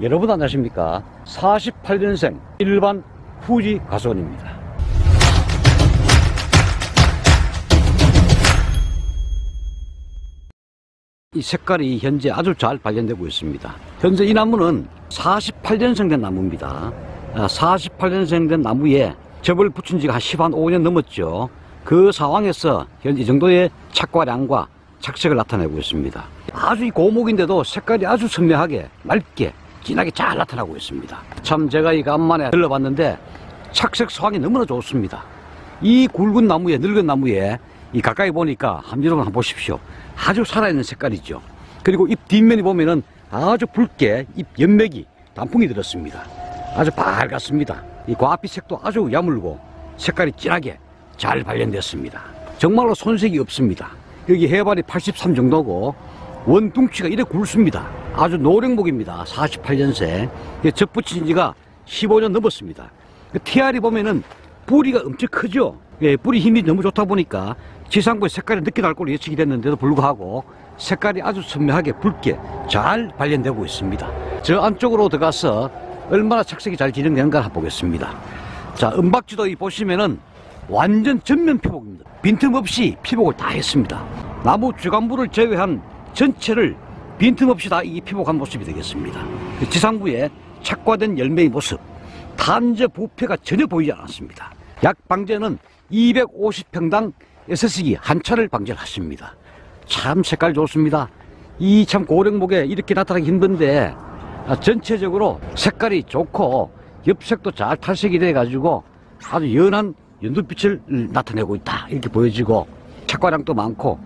여러분 안녕하십니까? 48년생 일반 후지 가수원입니다. 이 색깔이 현재 아주 잘 발견되고 있습니다. 현재 이 나무는 48년생 된 나무입니다. 48년생 된 나무에 접을 붙인 지가 한 15년 넘었죠. 그 상황에서 현재 이 정도의 착과량과 착색을 나타내고 있습니다. 아주 이 고목인데도 색깔이 아주 선명하게 맑게 진하게 잘 나타나고 있습니다. 참 제가 이 간만에 들러봤는데 착색 소황이 너무나 좋습니다. 이 굵은 나무에, 늙은 나무에 이 가까이 보니까 여러분 한번 보십시오. 아주 살아있는 색깔이죠. 그리고 잎 뒷면이 보면은 아주 붉게 잎 연맥이 단풍이 들었습니다. 아주 밝았습니다. 이 과빛색도 아주 야물고 색깔이 진하게 잘 발견됐습니다. 정말로 손색이 없습니다. 여기 해발이 83 정도고 원둥치가 이래 굵습니다. 아주 노령목입니다. 48년생. 접 붙인 지가 15년 넘었습니다. TR이 보면은 뿌리가 엄청 크죠. 뿌리 힘이 너무 좋다 보니까 지상부의 색깔이 늦게 날 걸로 예측이 됐는데도 불구하고 색깔이 아주 선명하게 붉게 잘 발견되고 있습니다. 저 안쪽으로 들어가서 얼마나 착색이 잘 진행되는가 보겠습니다. 자, 은박지도 보시면은 완전 전면 피복입니다. 빈틈없이 피복을 다 했습니다. 나무 주간부를 제외한 전체를 빈틈없이 다 이 피복한 모습이 되겠습니다. 지상부에 착과된 열매의 모습, 탄저 부패가 전혀 보이지 않았습니다. 약 방제는 250평당 SS기 한 차를 방제를 하십니다. 참 색깔 좋습니다. 이 참 고령목에 이렇게 나타나기 힘든데 전체적으로 색깔이 좋고 엽색도 잘 탈색이 돼 가지고 아주 연한 연두빛을 나타내고 있다 이렇게 보여지고 착과량도 많고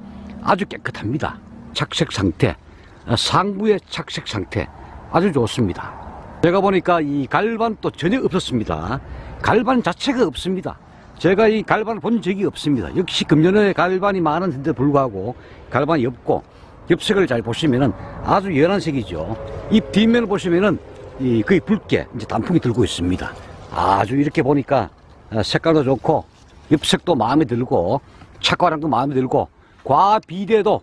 아주 깨끗합니다. 착색 상태, 상부의 착색 상태 아주 좋습니다. 제가 보니까 이 갈반도 전혀 없었습니다. 갈반 자체가 없습니다. 제가 이 갈반을 본 적이 없습니다. 역시 금년에 갈반이 많은데 불구하고 갈반이 없고 엽색을 잘 보시면은 아주 연한 색이죠. 잎 뒷면을 보시면은 거의 붉게 이제 단풍이 들고 있습니다. 아주 이렇게 보니까 색깔도 좋고 엽색도 마음에 들고 착과량도 마음에 들고 과비대도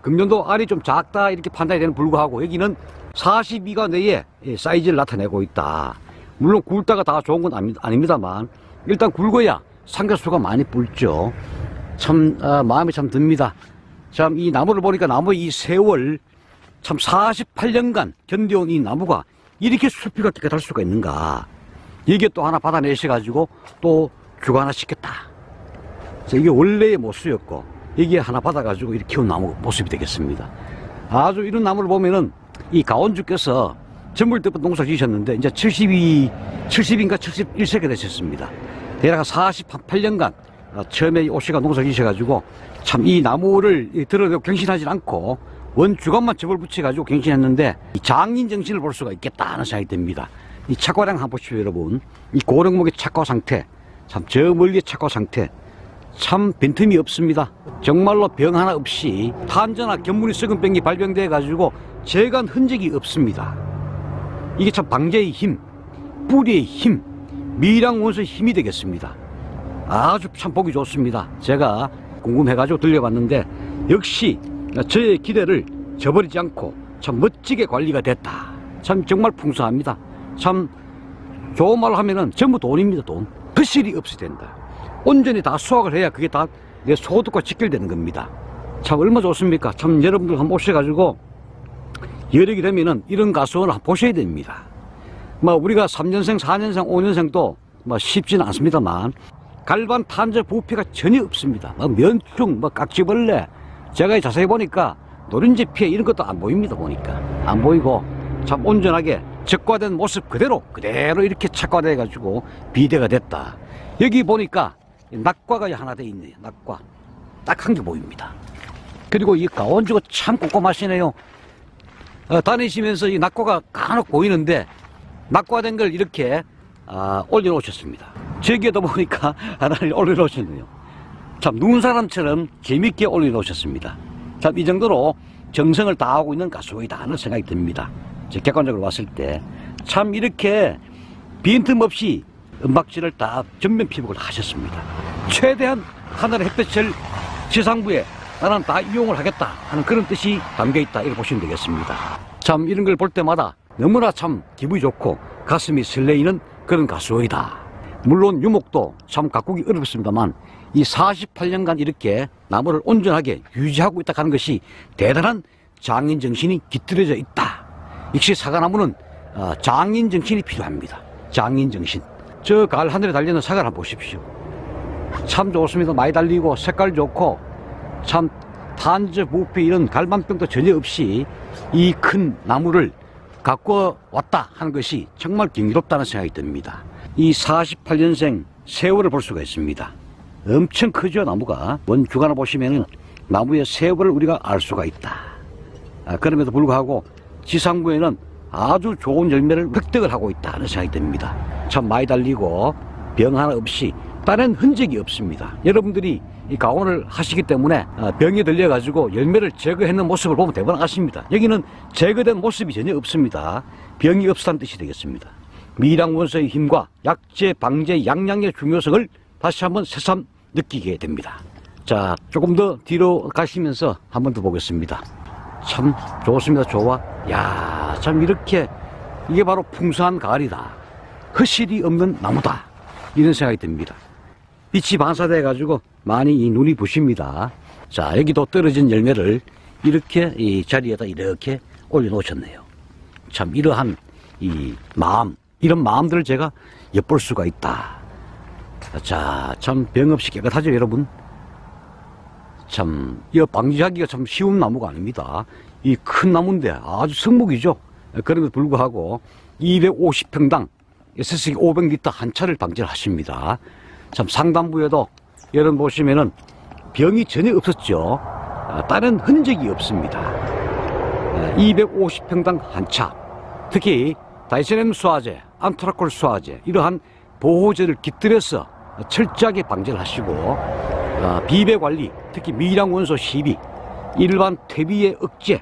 금년도 알이 좀 작다 이렇게 판단이 되는 불구하고 여기는 42가 내에 사이즈를 나타내고 있다. 물론 굵다가 다 좋은 건 아닙니다만 일단 굵어야 상가수가 많이 불죠. 참 마음이 참 듭니다. 참 이 나무를 보니까 나무의 이 세월 참 48년간 견뎌온 이 나무가 이렇게 수피가 깨끗할 수가 있는가. 이게 또 하나 받아내셔가지고 또 주관화시켰다. 이게 원래의 모습이었고 이게 하나 받아가지고 이렇게 키운 나무 모습이 되겠습니다. 아주 이런 나무를 보면은 이 가원주께서 전물대부터 농사 지으셨는데 이제 70인가 71세가 되셨습니다. 대략 48년간 처음에 오씨가 농사 지으셔가지고 참 이 나무를 들어내고 갱신하지 않고 원주간만 접을 붙여가지고 갱신했는데 이 장인 정신을 볼 수가 있겠다 하는 생각이 듭니다. 이 착과량 한번 보십시오 여러분. 이 고령목의 착과 상태, 참 저 멀리의 착과 상태 참 빈틈이 없습니다. 정말로 병 하나 없이 탄저나 견문이 썩은 병이 발병돼 가지고 재간 흔적이 없습니다. 이게 참 방제의 힘, 뿌리의 힘, 미량 원소의 힘이 되겠습니다. 아주 참 보기 좋습니다. 제가 궁금해가지고 들려봤는데 역시 저의 기대를 저버리지 않고 참 멋지게 관리가 됐다. 참 정말 풍성합니다. 참 좋은 말로 하면은 전부 돈입니다. 돈. 거실이 없이 된다. 온전히 다 수확을 해야 그게 다 내 소득과 직결되는 겁니다. 참 얼마나 좋습니까? 참 여러분들 한번 오셔가지고 여력이 되면은 이런 가수원을 한번 보셔야 됩니다. 뭐 우리가 3년생, 4년생, 5년생도 뭐 쉽지는 않습니다만 갈반 탄저 부패가 전혀 없습니다. 뭐 면충, 뭐 깍지벌레 제가 자세히 보니까 노린지 피해 이런 것도 안 보입니다. 보니까 안 보이고 참 온전하게 적과된 모습 그대로 이렇게 착과돼 가지고 비대가 됐다. 여기 보니까 낙과가 하나 돼 있네요. 낙과 딱 한 개 보입니다. 그리고 이 가원주가 참 꼼꼼하시네요. 다니시면서 이 낙과가 간혹 보이는데 낙과된 걸 이렇게 올려놓으셨습니다. 저기에도 보니까 하나를 올려놓으셨네요. 참 눈사람처럼 재밌게 올려놓으셨습니다. 참 이 정도로 정성을 다하고 있는 가수이다 하는 생각이 듭니다. 객관적으로 봤을 때 참 이렇게 빈틈없이 은박지를 다 전면 피복을 하셨습니다. 최대한 하늘의 햇볕을 지상부에 나는 다 이용을 하겠다 하는 그런 뜻이 담겨있다 이렇게 보시면 되겠습니다. 참 이런 걸 볼 때마다 너무나 참 기분이 좋고 가슴이 설레이는 그런 가수이다. 물론 유목도 참 가꾸기 어렵습니다만 이 48년간 이렇게 나무를 온전하게 유지하고 있다 하는 것이 대단한 장인 정신이 깃들여져 있다. 역시 사과나무는 장인 정신이 필요합니다. 장인 정신. 저 가을 하늘에 달리는 사과를 한번 보십시오. 참 좋습니다. 많이 달리고 색깔 좋고 참 탄저, 부패 이런 갈망병도 전혀 없이 이 큰 나무를 갖고 왔다 하는 것이 정말 경이롭다는 생각이 듭니다. 이 48년생 세월을 볼 수가 있습니다. 엄청 크죠, 나무가. 원주간을 보시면은 나무의 세월을 우리가 알 수가 있다. 그럼에도 불구하고 지상부에는 아주 좋은 열매를 획득을 하고 있다는 생각이 듭니다. 참 많이 달리고 병 하나 없이 다른 흔적이 없습니다. 여러분들이 이 가온을 하시기 때문에 병에 들려가지고 열매를 제거했는 모습을 보면 대부분 아십니다. 여기는 제거된 모습이 전혀 없습니다. 병이 없다는 뜻이 되겠습니다. 미량 원소의 힘과 약재, 방제, 양양의 중요성을 다시 한번 새삼 느끼게 됩니다. 자, 조금 더 뒤로 가시면서 한 번 더 보겠습니다. 참 좋습니다. 좋아. 야, 참 이렇게 이게 바로 풍성한 가을이다. 허실이 없는 나무다. 이런 생각이 듭니다. 빛이 반사돼 가지고 많이 이 눈이 부십니다. 자, 여기도 떨어진 열매를 이렇게 이 자리에다 이렇게 올려놓으셨네요. 참 이러한 이 마음, 이런 마음들을 제가 엿볼 수가 있다. 자, 참 병 없이 깨끗하죠, 여러분? 참, 이 방지하기가 참 쉬운 나무가 아닙니다. 이 큰 나무인데 아주 성목이죠. 그럼에도 불구하고 250평당 SS기 500리터 한 차를 방지를 하십니다. 참 상단부에도 여러분 보시면은 병이 전혀 없었죠. 다른 흔적이 없습니다. 250평당 한 차. 특히 다이세늄 수화제, 안트라콜 수화제 이러한 보호제를 깃들여서 철저하게 방지를 하시고 비배 관리, 특히 미량 원소 시비, 일반 퇴비의 억제,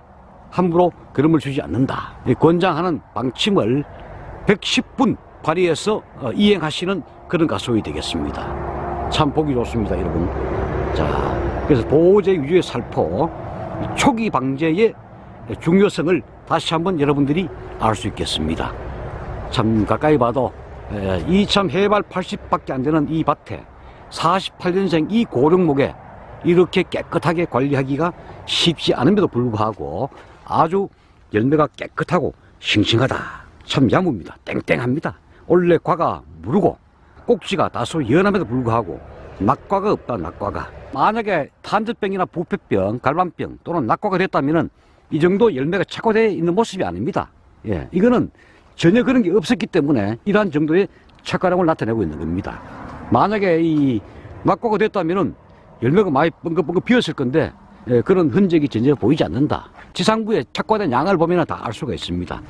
함부로 그름을 주지 않는다. 권장하는 방침을 110분 발휘해서 이행하시는 그런 가수이 되겠습니다. 참 보기 좋습니다, 여러분. 자, 그래서 보호제 위주의 살포, 초기 방제의 중요성을 다시 한번 여러분들이 알 수 있겠습니다. 참 가까이 봐도 이 참 해발 80밖에 안 되는 이 밭에 48년생 이 고령목에 이렇게 깨끗하게 관리하기가 쉽지 않음에도 불구하고 아주 열매가 깨끗하고 싱싱하다. 참 야무입니다. 땡땡합니다. 원래 과가 무르고 꼭지가 다소 연함에도 불구하고 낙과가 없다. 낙과가. 만약에 탄저병이나 부패병, 갈반병 또는 낙과가 됐다면은 이 정도 열매가 착화되어 있는 모습이 아닙니다. 예, 이거는 전혀 그런 게 없었기 때문에 이러한 정도의 착화량을 나타내고 있는 겁니다. 만약에 이 낙과가 됐다면은 열매가 많이 뻥긋뻥긋 비었을 건데 그런 흔적이 전혀 보이지 않는다. 지상부에 착과된 양을 보면 다 알 수가 있습니다.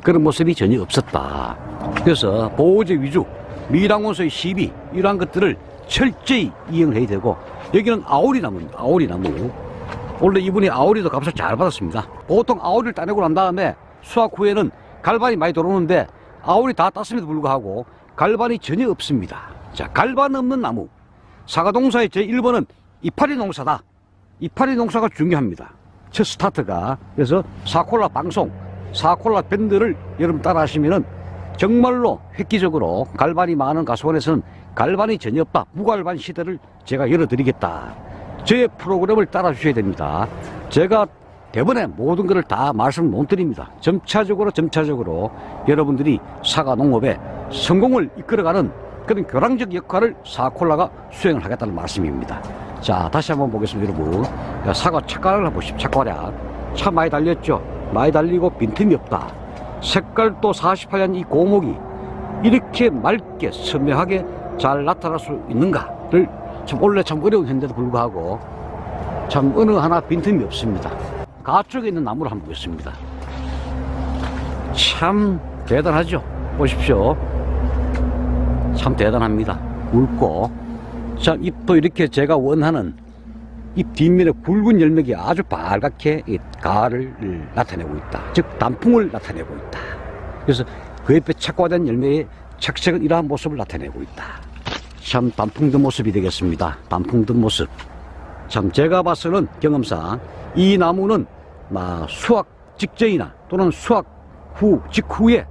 그런 모습이 전혀 없었다. 그래서 보호제 위주, 미량원소의 시비 이러한 것들을 철저히 이용을 해야 되고 여기는 아오리 나무입니다. 아오리 나무. 원래 이분이 아오리도 값을 잘 받았습니다. 보통 아오리를 따내고 난 다음에 수확 후에는 갈반이 많이 들어오는데 아오리 다 땄음에도 불구하고 갈반이 전혀 없습니다. 자, 갈반 없는 나무. 사과농사의 제1번은 이파리 농사다. 이파리 농사가 중요합니다. 첫 스타트가. 그래서 사콜라 방송, 사콜라 밴드를 여러분 따라 하시면은 정말로 획기적으로 갈반이 많은 가수원에서는 갈반이 전혀 없다. 무갈반 시대를 제가 열어드리겠다. 저의 프로그램을 따라 주셔야 됩니다. 제가 대번에 모든 것을 다 말씀을 못 드립니다. 점차적으로 여러분들이 사과 농업에 성공을 이끌어가는 그런 교량적 역할을 사콜라가 수행을 하겠다는 말씀입니다. 자, 다시 한번 보겠습니다, 여러분. 사과 착과량을 보십시오. 착과량. 참 많이 달렸죠. 많이 달리고 빈틈이 없다. 색깔도 48년 이 고목이 이렇게 맑게 선명하게 잘 나타날 수 있는가를 참 원래 참 어려운 현대도 불구하고 참 어느 하나 빈틈이 없습니다. 가쪽에 있는 나무를 한번 보겠습니다. 참 대단하죠. 보십시오. 참 대단합니다. 굵고 참 잎도 이렇게 제가 원하는 잎 뒷면에 굵은 열매가 아주 빨갛게 이 가을을 나타내고 있다. 즉 단풍을 나타내고 있다. 그래서 그 옆에 착과된 열매의 착색은 이러한 모습을 나타내고 있다. 참 단풍 든 모습이 되겠습니다. 단풍 든 모습. 참 제가 봐서는 경험상 이 나무는 수확 직전이나 또는 수확 직후에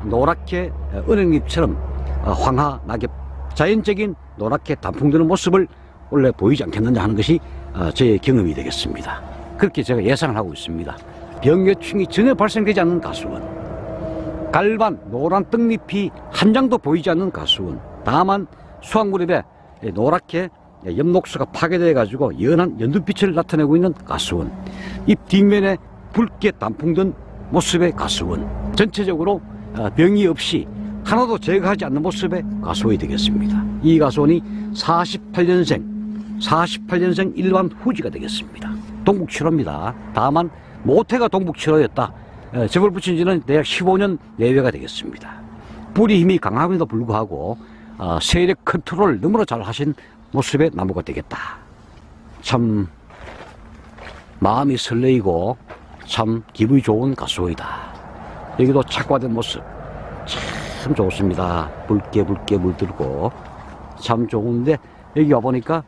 노랗게 은행잎처럼 황하 낙엽, 자연적인 노랗게 단풍드는 모습을 원래 보이지 않겠느냐 하는 것이 저의 경험이 되겠습니다. 그렇게 제가 예상을 하고 있습니다. 병해충이 전혀 발생되지 않는 가수원, 갈반 노란 떡잎이 한 장도 보이지 않는 가수원, 다만 수확무렵에 노랗게 엽록소가 파괴되어 가지고 연한 연두빛을 나타내고 있는 가수원, 잎 뒷면에 붉게 단풍든 모습의 가수원, 전체적으로 병이 없이 하나도 제거하지 않는 모습의 가수원이 되겠습니다. 이 가수원이 48년생 일반 후지가 되겠습니다. 동북7호입니다. 다만 모태가 동북7호였다. 접을 붙인 지는 대략 15년 내외가 되겠습니다. 뿌리 힘이 강함에도 불구하고 세력 컨트롤을 너무나 잘 하신 모습의 나무가 되겠다. 참 마음이 설레이고 참 기분이 좋은 가수원이다. 여기도 착화된 모습 참 좋습니다. 붉게 물들고 참 좋은데, 여기 와보니까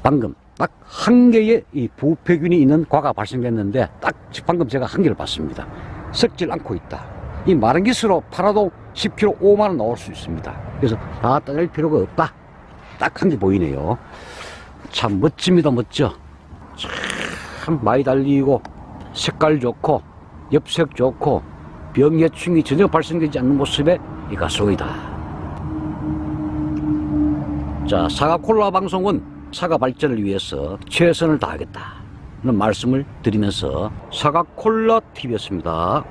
방금 딱 한 개의 이 부패균이 있는 과가 발생됐는데 딱 방금 제가 한 개를 봤습니다. 썩질 않고 있다. 이 마른 기스로 팔아도 10kg 5만원 나올 수 있습니다. 그래서 다 따낼 필요가 없다. 딱 한 개 보이네요. 참 멋집니다. 멋져. 참 많이 달리고 색깔 좋고 엽색 좋고 병해충이 전혀 발생되지 않는 모습의 이 가수원이다. 자, 사과콜라 방송은 사과 발전을 위해서 최선을 다하겠다는 말씀을 드리면서 사과콜라 TV였습니다.